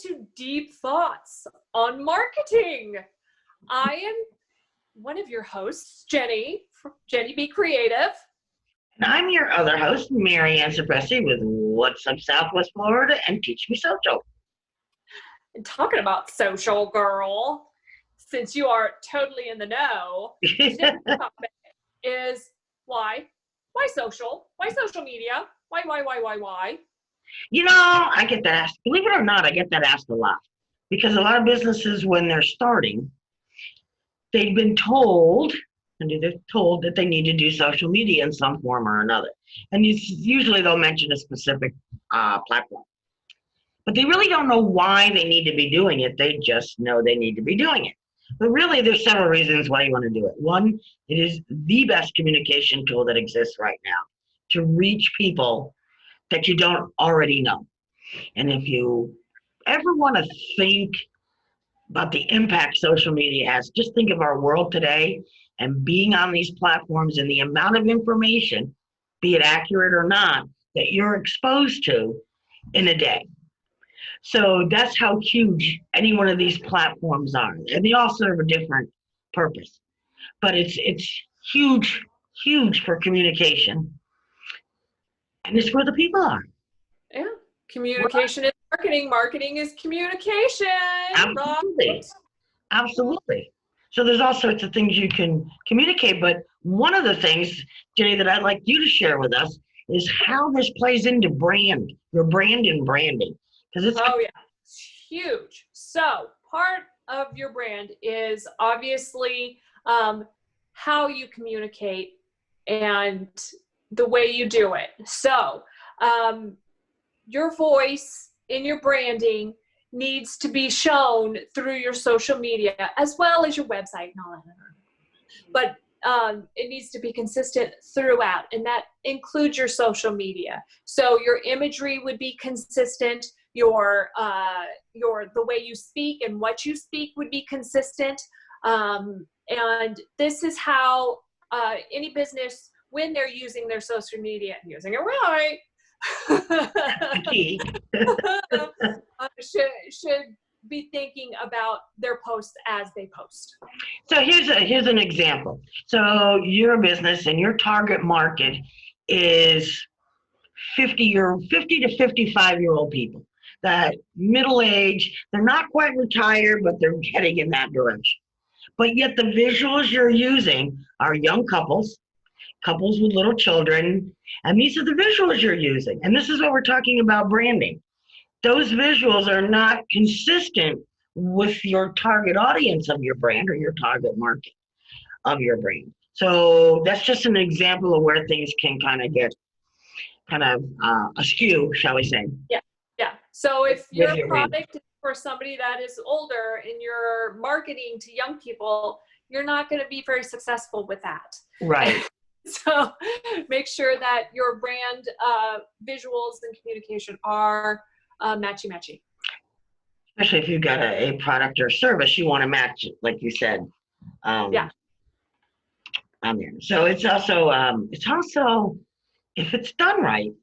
to Deep Thoughts on Marketing. I am one of your hosts, Jenny, from Jenny Be Creative. And I'm your other host, Mary Ann Sapresti with What's Up Southwest Florida and Teach Me Social. And talking about social, girl, since you are totally in the know, today's topic is why? Why social? Why social media? Why? You know, I get that asked, believe it or not, I get that asked a lot. Because a lot of businesses, when they're starting, they've been told, that they need to do social media in some form or another. And usually they'll mention a specific platform. But they really don't know why they need to be doing it. They just know they need to be doing it. But really, there's several reasons why you want to do it. One, it is the best communication tool that exists right now to reach people that you don't already know. And if you ever want to think about the impact social media has, just think of our world today and being on these platforms and the amount of information, be it accurate or not, that you're exposed to in a day. So that's how huge any one of these platforms are. And they all serve a different purpose. But it's huge for communication. And it's where the people are. Yeah. Communication is marketing. Marketing is communication. Absolutely. Right? Absolutely. So there's all sorts of things you can communicate. But one of the things, Jenny, that I'd like you to share with us is how this plays into your brand and branding. It's huge. So part of your brand is obviously how you communicate and the way you do it. So your voice in your branding needs to be shown through your social media as well as your website and all that. But it needs to be consistent throughout, and that includes your social media. So your imagery would be consistent. The way you speak and what you speak would be consistent. And this is how any business, when they're using their social media and using it right, should be thinking about their posts as they post. So here's an example. So you're a business and your target market is 50 to 55-year-old people. That middle age, they're not quite retired, but they're heading in that direction. But yet the visuals you're using are young couples with little children, and these are the visuals you're using. And this is what we're talking about branding. Those visuals are not consistent with your target audience of your brand or your target market of your brand. So that's just an example of where things can kind of get askew, shall we say. Yeah. So if your product is for somebody that is older and you're marketing to young people, you're not going to be very successful with that. Right. So make sure that your brand visuals and communication are matchy. Especially if you've got a product or service, you want to match it, like you said. On there. So it's also if it's done right,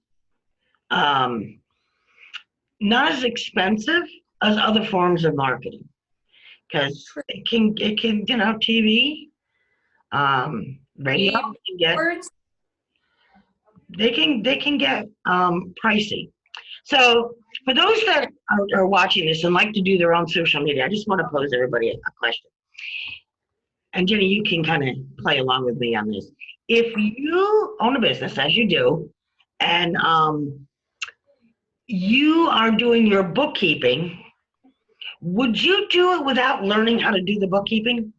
not as expensive as other forms of marketing, because it can TV, radio they can get pricey. So for those that are watching this and like to do their own social media, I just want to pose everybody a question. And Jenny, you can kind of play along with me on this. If you own a business, as you do, and you are doing your bookkeeping, would you do it without learning how to do the bookkeeping?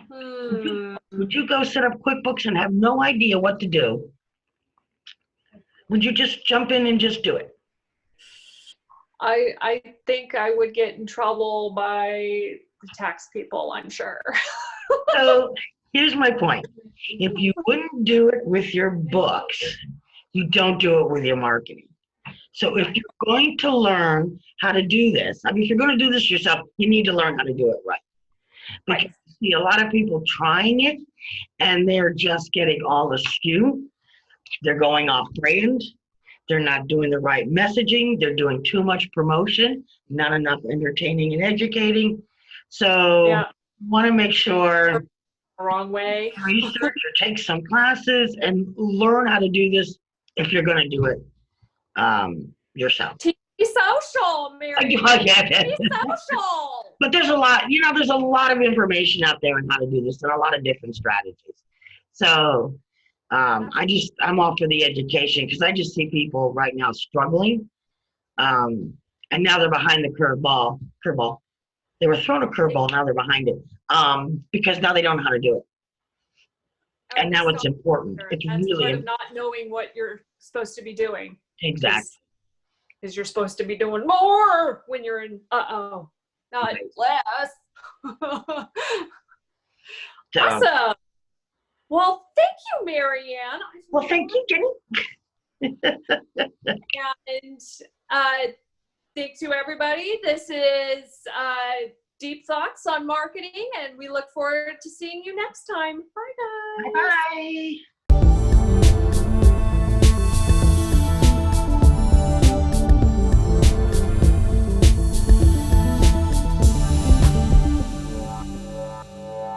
Would you go set up QuickBooks and have no idea what to do? Would you just jump in and just do it? I think I would get in trouble by the tax people, I'm sure. So here's my point. If you wouldn't do it with your books, you don't do it with your marketing. So if you're going to learn how to do this, if you're going to do this yourself, you need to learn how to do it right. Because you see a lot of people trying it and they're just getting all askew. They're going off brand. They're not doing the right messaging. They're doing too much promotion, not enough entertaining and educating. So Yeah. want to make sure Wrong way. research or take some classes and learn how to do this if you're going to do it yourself. TV social, Mary. I get it. TV social. But there's a lot, there's a lot of information out there on how to do this and a lot of different strategies. So I'm all for the education because I just see people right now struggling. And now they're behind the curveball. They were thrown a curveball, now they're behind it. Because now they don't know how to do it. And now it's important. It's That's really part of important. not knowing what you're supposed to be doing. Exactly. Because you're supposed to be doing more when you're in, not Right. less. So, Awesome. Well, thank you, Marianne. well, thank you, Jenny. And thanks to everybody. This is Deep Thoughts on Marketing, and we look forward to seeing you next time. Bye, guys. Bye-bye.